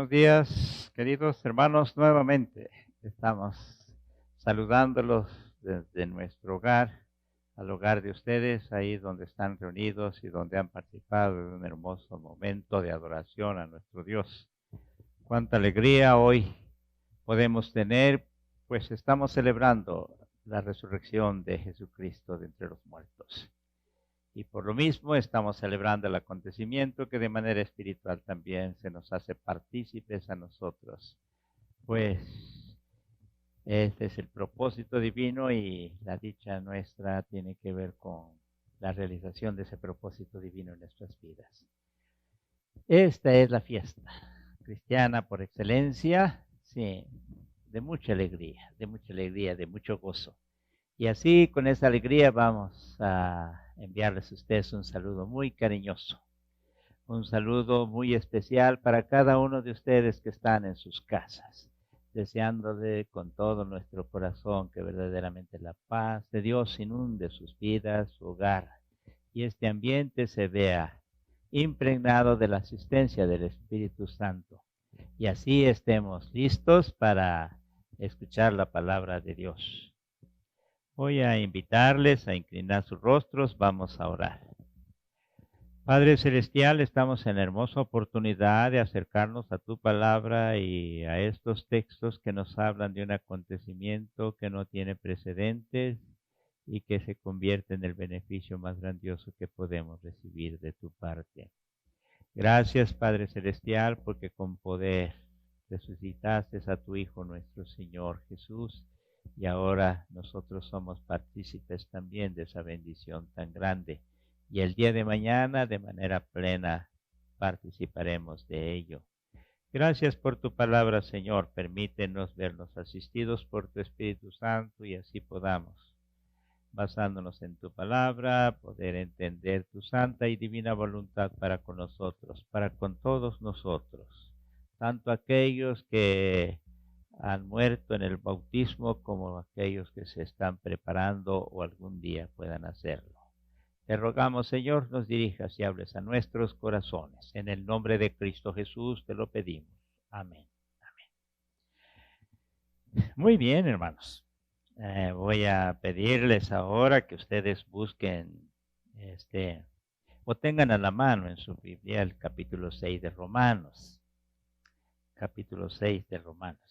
Buenos días, queridos hermanos, nuevamente estamos saludándolos desde nuestro hogar, al hogar de ustedes, ahí donde están reunidos y donde han participado de un hermoso momento de adoración a nuestro Dios. Cuánta alegría hoy podemos tener, pues estamos celebrando la resurrección de Jesucristo de entre los muertos. Y por lo mismo estamos celebrando el acontecimiento que de manera espiritual también se nos hace partícipes a nosotros. Pues este es el propósito divino y la dicha nuestra tiene que ver con la realización de ese propósito divino en nuestras vidas. Esta es la fiesta cristiana por excelencia, sí, de mucha alegría, de mucho gozo. Y así, con esa alegría, vamos a enviarles a ustedes un saludo muy cariñoso, un saludo muy especial para cada uno de ustedes que están en sus casas, deseándole con todo nuestro corazón que verdaderamente la paz de Dios inunde sus vidas, su hogar, y este ambiente se vea impregnado de la asistencia del Espíritu Santo. Y así estemos listos para escuchar la palabra de Dios. Voy a invitarles a inclinar sus rostros, vamos a orar. Padre Celestial, estamos en la hermosa oportunidad de acercarnos a tu palabra y a estos textos que nos hablan de un acontecimiento que no tiene precedentes y que se convierte en el beneficio más grandioso que podemos recibir de tu parte. Gracias, Padre Celestial, porque con poder resucitaste a tu Hijo nuestro Señor Jesús, y ahora nosotros somos partícipes también de esa bendición tan grande. Y el día de mañana, de manera plena, participaremos de ello. Gracias por tu palabra, Señor. Permítenos vernos asistidos por tu Espíritu Santo y así podamos, basándonos en tu palabra, poder entender tu santa y divina voluntad para con nosotros, para con todos nosotros, tanto aquellos que han muerto en el bautismo como aquellos que se están preparando o algún día puedan hacerlo. Te rogamos, Señor, nos dirijas y hables a nuestros corazones. En el nombre de Cristo Jesús te lo pedimos. Amén. Amén. Muy bien, hermanos. Voy a pedirles ahora que ustedes busquen o tengan a la mano en su Biblia el capítulo 6 de Romanos. Capítulo 6 de Romanos.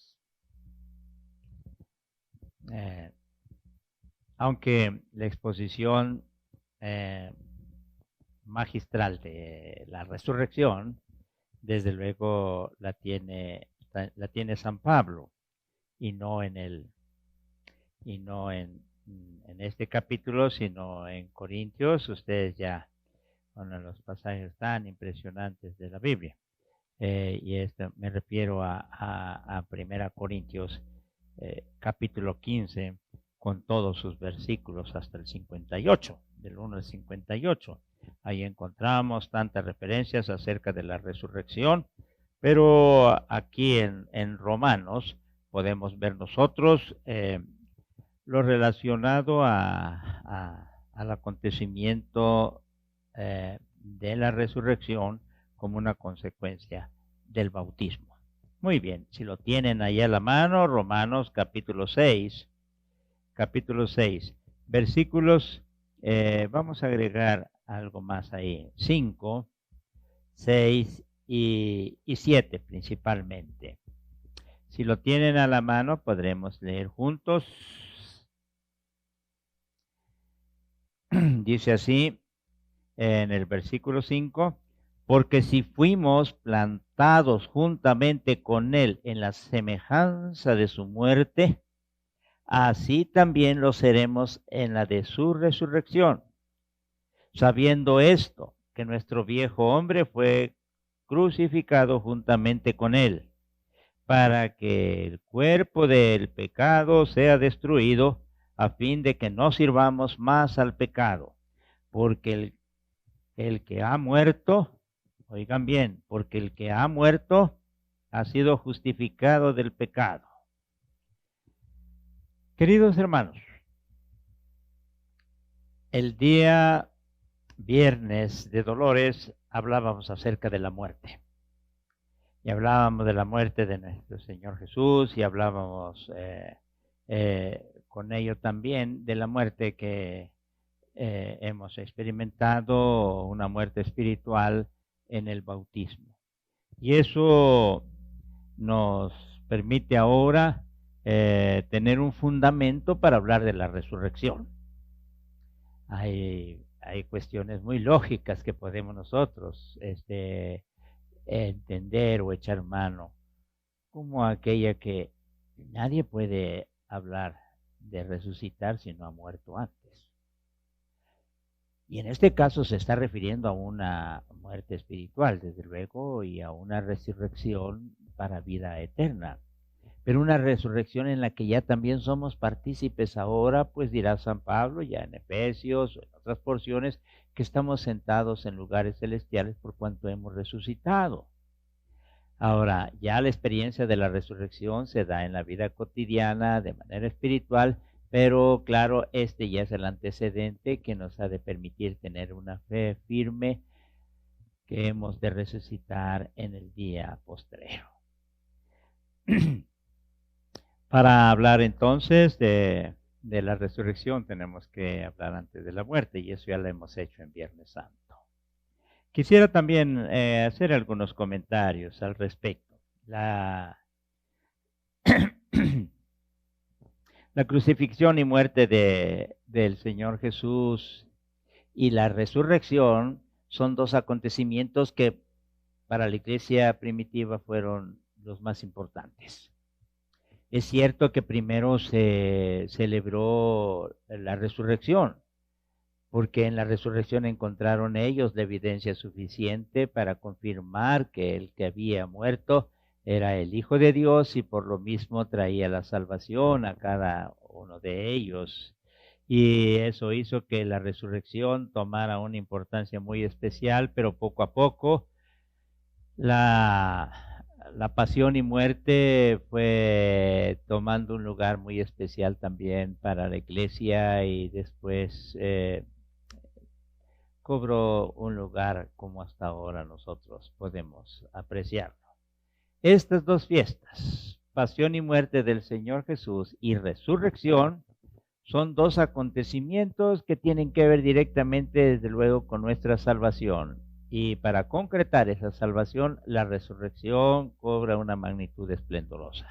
Aunque la exposición magistral de la resurrección, desde luego la tiene San Pablo, y no en este capítulo, sino en Corintios. Ustedes ya con los pasajes tan impresionantes de la Biblia. Y esto me refiero a 1 Corintios capítulo 15, con todos sus versículos hasta el 58, del 1 al 58. Ahí encontramos tantas referencias acerca de la resurrección, pero aquí en Romanos podemos ver nosotros lo relacionado al acontecimiento de la resurrección como una consecuencia del bautismo. Muy bien, si lo tienen ahí a la mano, Romanos capítulo 6, versículos, vamos a agregar algo más ahí, 5, 6 y 7 principalmente. Si lo tienen a la mano, podremos leer juntos. Dice así en el versículo 5, porque si fuimos plantados juntamente con él en la semejanza de su muerte, así también lo seremos en la de su resurrección. Sabiendo esto, que nuestro viejo hombre fue crucificado juntamente con él, para que el cuerpo del pecado sea destruido, a fin de que no sirvamos más al pecado, porque el que ha muerto, oigan bien, porque el que ha muerto ha sido justificado del pecado. Queridos hermanos, el día viernes de Dolores hablábamos acerca de la muerte. y hablábamos de la muerte de nuestro Señor Jesús y hablábamos con ello también de la muerte que hemos experimentado, una muerte espiritual en el bautismo. Y eso nos permite ahora tener un fundamento para hablar de la resurrección. Hay cuestiones muy lógicas que podemos nosotros entender o echar mano, como aquella que nadie puede hablar de resucitar si no ha muerto antes. Y en este caso se está refiriendo a una muerte espiritual, desde luego, y a una resurrección para vida eterna. Pero una resurrección en la que ya también somos partícipes ahora, pues dirá San Pablo, ya en Efesios o en otras porciones, que estamos sentados en lugares celestiales por cuanto hemos resucitado. Ahora, ya la experiencia de la resurrección se da en la vida cotidiana de manera espiritual, pero claro, este ya es el antecedente que nos ha de permitir tener una fe firme que hemos de resucitar en el día postrero. Para hablar entonces de la resurrección tenemos que hablar antes de la muerte, y eso ya lo hemos hecho en Viernes Santo. Quisiera también hacer algunos comentarios al respecto. La crucifixión y muerte del Señor Jesús y la resurrección son dos acontecimientos que para la iglesia primitiva fueron los más importantes. Es cierto que primero se celebró la resurrección, porque en la resurrección encontraron ellos la evidencia suficiente para confirmar que el que había muerto era el Hijo de Dios y por lo mismo traía la salvación a cada uno de ellos. Y eso hizo que la resurrección tomara una importancia muy especial, pero poco a poco la pasión y muerte fue tomando un lugar muy especial también para la iglesia y después cobró un lugar como hasta ahora nosotros podemos apreciarlo. Estas dos fiestas, pasión y muerte del Señor Jesús y resurrección, son dos acontecimientos que tienen que ver directamente, desde luego, con nuestra salvación. Y para concretar esa salvación, la resurrección cobra una magnitud esplendorosa.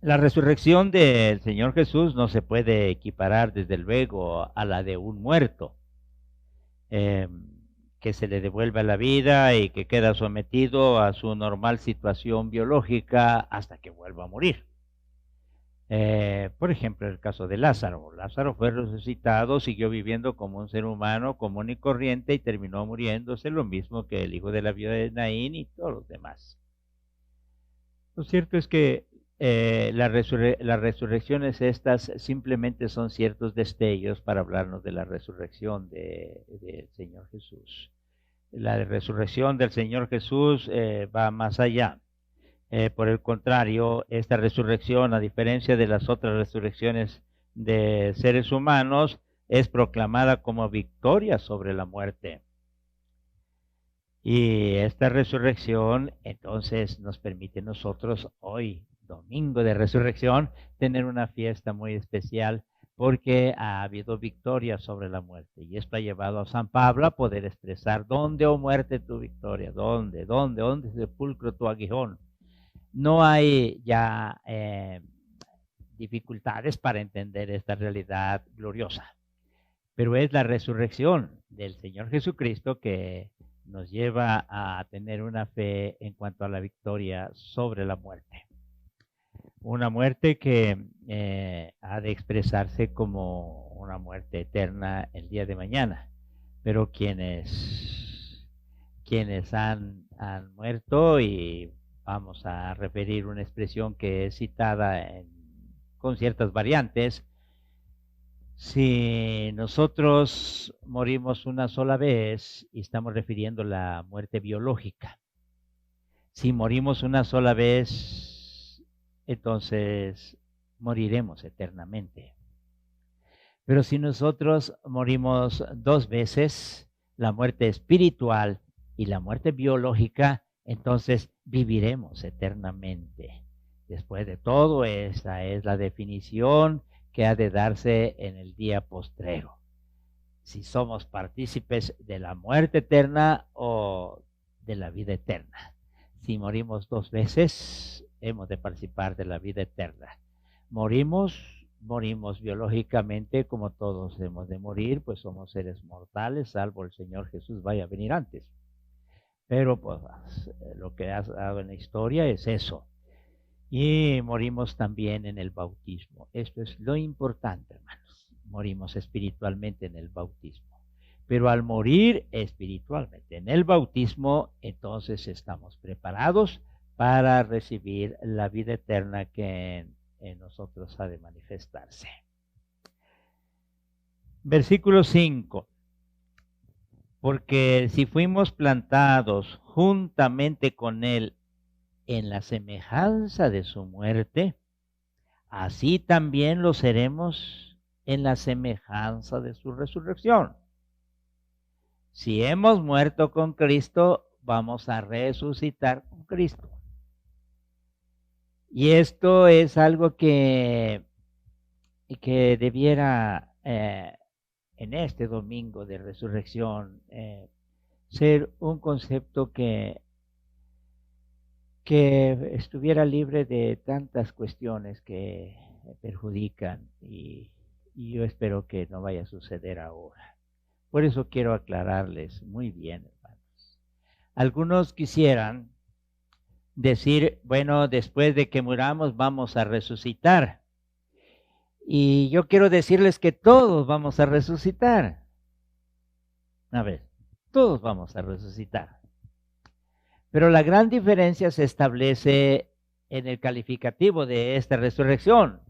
La resurrección del Señor Jesús no se puede equiparar, desde luego, a la de un muerto, que se le devuelve la vida y que queda sometido a su normal situación biológica hasta que vuelva a morir. Por ejemplo, el caso de Lázaro. Lázaro fue resucitado, siguió viviendo como un ser humano común y corriente y terminó muriéndose, lo mismo que el hijo de la viuda de Naín y todos los demás. Lo cierto es que las resurrecciones estas simplemente son ciertos destellos para hablarnos de la resurrección del Señor Jesús. La resurrección del Señor Jesús va más allá. Por el contrario, esta resurrección, a diferencia de las otras resurrecciones de seres humanos, es proclamada como victoria sobre la muerte. Y esta resurrección entonces nos permite nosotros hoy, domingo de resurrección, tener una fiesta muy especial porque ha habido victoria sobre la muerte. Y esto ha llevado a San Pablo a poder expresar: ¿dónde, oh muerte, tu victoria? ¿Dónde, sepulcro, tu aguijón? No hay ya dificultades para entender esta realidad gloriosa, pero es la resurrección del Señor Jesucristo que nos lleva a tener una fe en cuanto a la victoria sobre la muerte. Una muerte que ha de expresarse como una muerte eterna el día de mañana, pero quienes han muerto, y vamos a referir una expresión que es citada con ciertas variantes: si nosotros morimos una sola vez, y estamos refiriendo la muerte biológica, si morimos una sola vez, entonces moriremos eternamente. Pero si nosotros morimos dos veces, la muerte espiritual, y la muerte biológica, entonces viviremos eternamente. Después de todo, esa es la definición que ha de darse en el día postrero. Si somos partícipes de la muerte eterna o de la vida eterna. Si morimos 2 veces, hemos de participar de la vida eterna. Morimos biológicamente como todos hemos de morir, pues somos seres mortales, salvo el Señor Jesús vaya a venir antes. Pero pues lo que ha dado en la historia es eso. Y morimos también en el bautismo. Esto es lo importante, hermanos. Morimos espiritualmente en el bautismo. Pero al morir espiritualmente en el bautismo, entonces estamos preparados para recibir la vida eterna que en nosotros ha de manifestarse. Versículo 5. Porque si fuimos plantados juntamente con Él en la semejanza de su muerte, así también lo seremos en la semejanza de su resurrección. Si hemos muerto con Cristo, vamos a resucitar con Cristo. Y esto es algo que debiera en este domingo de resurrección ser un concepto que estuviera libre de tantas cuestiones que perjudican y yo espero que no vaya a suceder ahora. Por eso quiero aclararles muy bien, hermanos. Algunos quisieran decir, bueno, después de que muramos vamos a resucitar. Y yo quiero decirles que todos vamos a resucitar. A ver, todos vamos a resucitar. Pero la gran diferencia se establece en el calificativo de esta resurrección.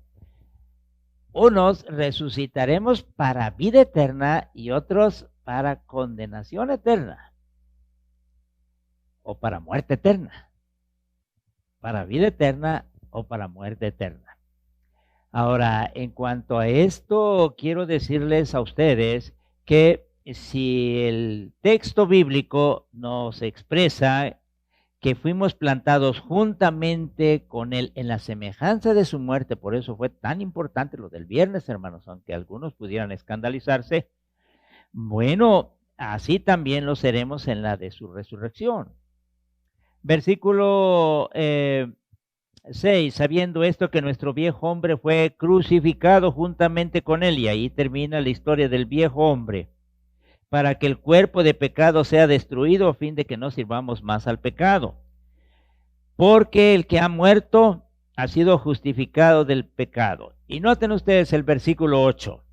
Unos resucitaremos para vida eterna y otros para condenación eterna o para muerte eterna. Para vida eterna o para muerte eterna. Ahora, en cuanto a esto, quiero decirles a ustedes que si el texto bíblico nos expresa que fuimos plantados juntamente con Él en la semejanza de su muerte, por eso fue tan importante lo del viernes, hermanos, aunque algunos pudieran escandalizarse, bueno, así también lo seremos en la de su resurrección. Versículo 6, sabiendo esto que nuestro viejo hombre fue crucificado juntamente con Él, y ahí termina la historia del viejo hombre, para que el cuerpo de pecado sea destruido a fin de que no sirvamos más al pecado. Porque el que ha muerto ha sido justificado del pecado. Y noten ustedes el versículo 8.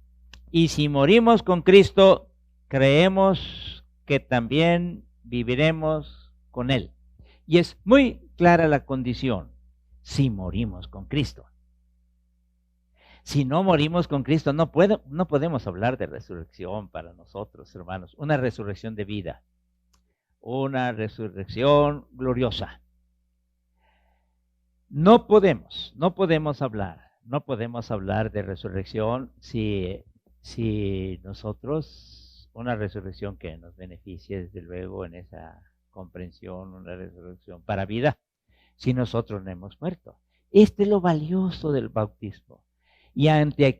Y si morimos con Cristo, creemos que también viviremos con Él. Y es muy clara la condición, si morimos con Cristo. Si no morimos con Cristo, no podemos hablar de resurrección para nosotros, hermanos. Una resurrección de vida, una resurrección gloriosa. No podemos hablar de resurrección si nosotros, una resurrección que nos beneficie desde luego en esa comprensión, una resurrección para vida, si nosotros no hemos muerto. Este es lo valioso del bautismo. Y ante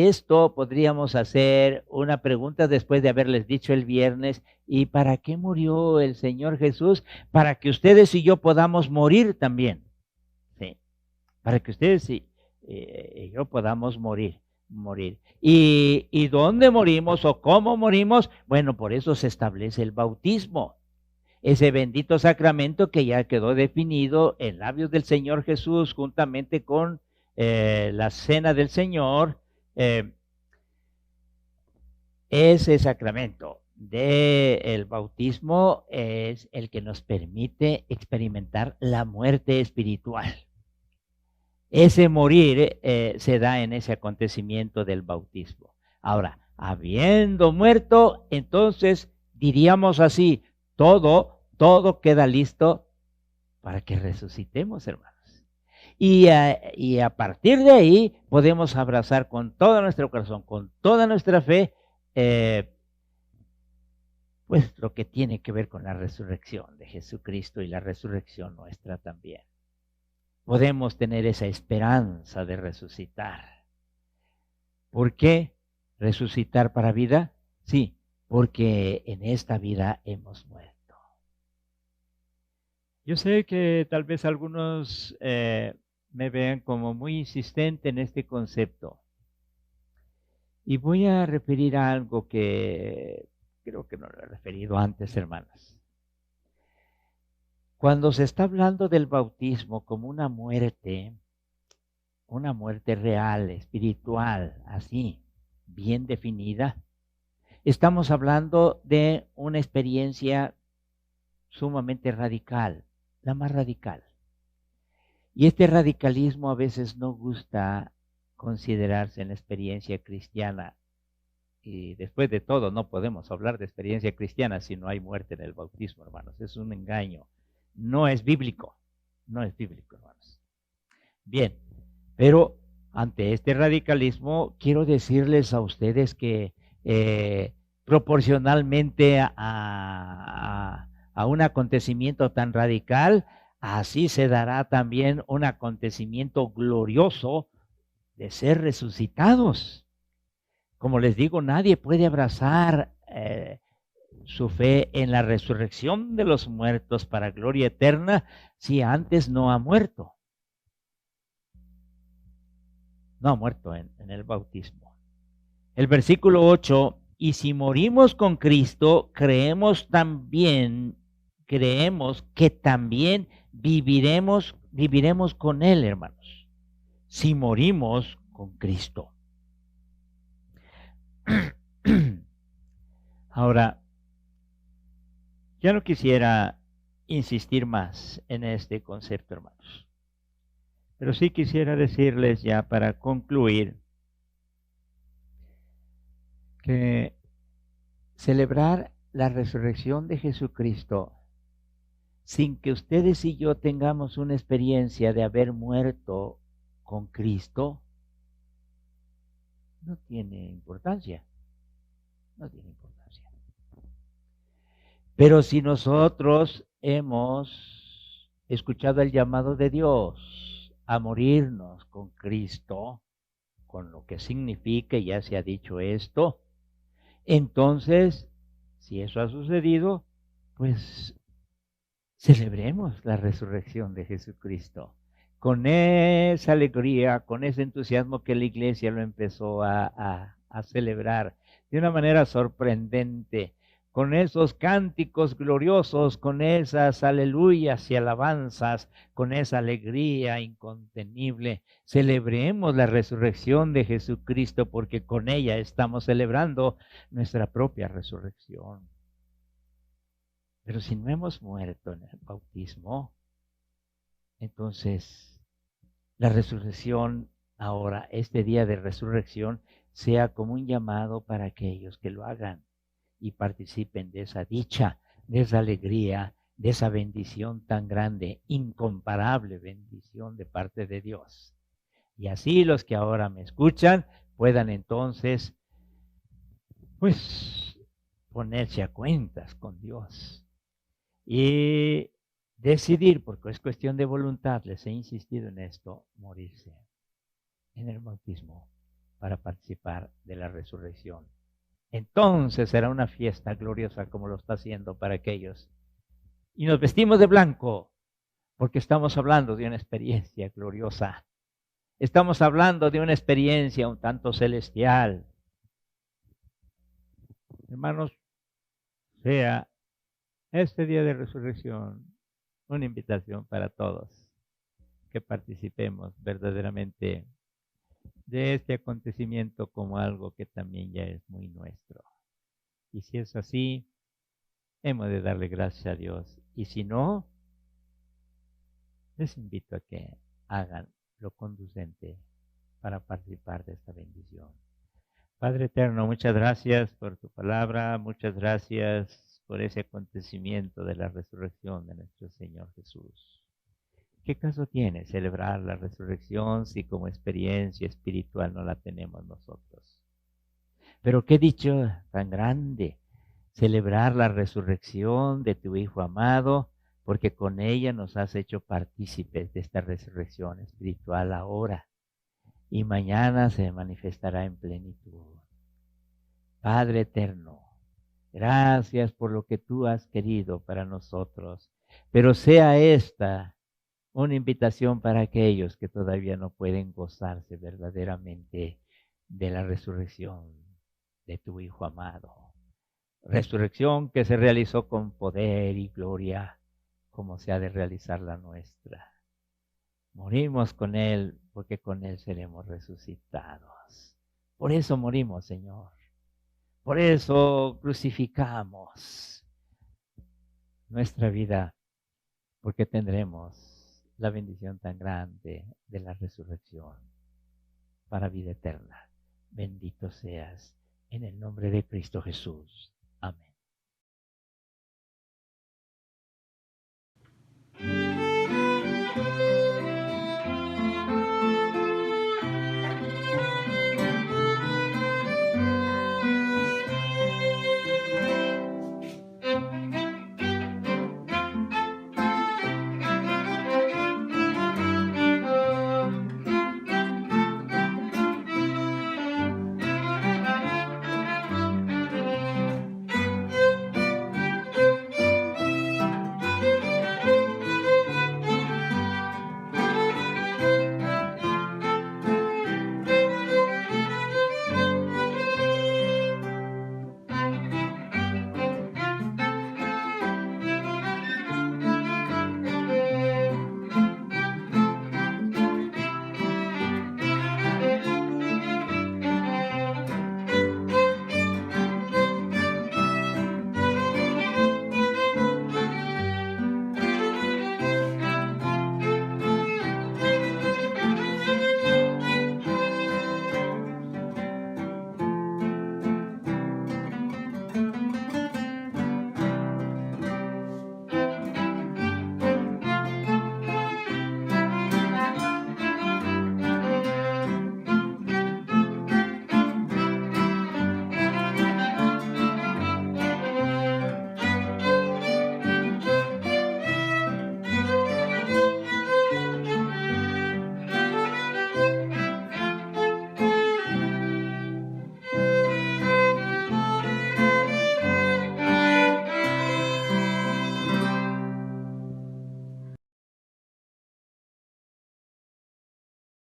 esto podríamos hacer una pregunta después de haberles dicho el viernes, ¿y para qué murió el Señor Jesús? Para que ustedes y yo podamos morir también. ¿Sí? Para que ustedes y yo podamos morir. ¿Y dónde morimos o cómo morimos? Bueno, por eso se establece el bautismo. Ese bendito sacramento que ya quedó definido en labios del Señor Jesús juntamente con la cena del Señor, ese sacramento del bautismo es el que nos permite experimentar la muerte espiritual. Ese morir se da en ese acontecimiento del bautismo. Ahora, habiendo muerto, entonces diríamos así, todo queda listo para que resucitemos, hermanos. Y a partir de ahí podemos abrazar con todo nuestro corazón, con toda nuestra fe, pues lo que tiene que ver con la resurrección de Jesucristo y la resurrección nuestra también. Podemos tener esa esperanza de resucitar. ¿Por qué resucitar para vida? Sí, porque en esta vida hemos muerto. Yo sé que tal vez algunos me vean como muy insistente en este concepto. Y voy a referir a algo que creo que no lo he referido antes, hermanas. Cuando se está hablando del bautismo como una muerte real, espiritual, así, bien definida, estamos hablando de una experiencia sumamente radical, la más radical. Y este radicalismo a veces no gusta considerarse en la experiencia cristiana. Y después de todo, no podemos hablar de experiencia cristiana si no hay muerte en el bautismo, hermanos. Es un engaño. No es bíblico. No es bíblico, hermanos. Bien, pero ante este radicalismo, quiero decirles a ustedes que proporcionalmente a un acontecimiento tan radical, así se dará también un acontecimiento glorioso de ser resucitados. Como les digo, nadie puede abrazar su fe en la resurrección de los muertos para gloria eterna si antes no ha muerto. No ha muerto en el bautismo. El versículo 8, y si morimos con Cristo, creemos que también viviremos con Él, hermanos. Si morimos con Cristo. Ahora, ya no quisiera insistir más en este concepto, hermanos. Pero sí quisiera decirles ya para concluir que celebrar la resurrección de Jesucristo sin que ustedes y yo tengamos una experiencia de haber muerto con Cristo no tiene importancia. No tiene importancia. Pero si nosotros hemos escuchado el llamado de Dios a morirnos con Cristo, con lo que significa, ya se ha dicho esto, entonces, si eso ha sucedido, pues celebremos la resurrección de Jesucristo. Con esa alegría, con ese entusiasmo que la iglesia lo empezó a celebrar de una manera sorprendente, con esos cánticos gloriosos, con esas aleluyas y alabanzas, con esa alegría incontenible. Celebremos la resurrección de Jesucristo porque con ella estamos celebrando nuestra propia resurrección. Pero si no hemos muerto en el bautismo, entonces la resurrección ahora, este día de resurrección, sea como un llamado para aquellos que lo hagan y participen de esa dicha, de esa alegría, de esa bendición tan grande, incomparable bendición de parte de Dios. Y así los que ahora me escuchan puedan entonces, pues, ponerse a cuentas con Dios y decidir, porque es cuestión de voluntad, les he insistido en esto, morirse en el bautismo para participar de la resurrección. Entonces será una fiesta gloriosa como lo está haciendo para aquellos. Y nos vestimos de blanco porque estamos hablando de una experiencia gloriosa. Estamos hablando de una experiencia un tanto celestial. Hermanos, sea este día de resurrección una invitación para todos que participemos verdaderamente de este acontecimiento como algo que también ya es muy nuestro. Y si es así, hemos de darle gracias a Dios. Y si no, les invito a que hagan lo conducente para participar de esta bendición. Padre eterno, muchas gracias por tu palabra, muchas gracias por ese acontecimiento de la resurrección de nuestro Señor Jesús. ¿Qué caso tiene celebrar la resurrección si como experiencia espiritual no la tenemos nosotros? Pero qué dicho tan grande celebrar la resurrección de tu Hijo amado, porque con ella nos has hecho partícipes de esta resurrección espiritual ahora y mañana se manifestará en plenitud. Padre eterno, gracias por lo que tú has querido para nosotros, pero sea esta una invitación para aquellos que todavía no pueden gozarse verdaderamente de la resurrección de tu Hijo amado. Resurrección que se realizó con poder y gloria, como se ha de realizar la nuestra. Morimos con Él, porque con Él seremos resucitados. Por eso morimos, Señor. Por eso crucificamos nuestra vida, porque tendremos la bendición tan grande de la resurrección para vida eterna. Bendito seas en el nombre de Cristo Jesús. Amén.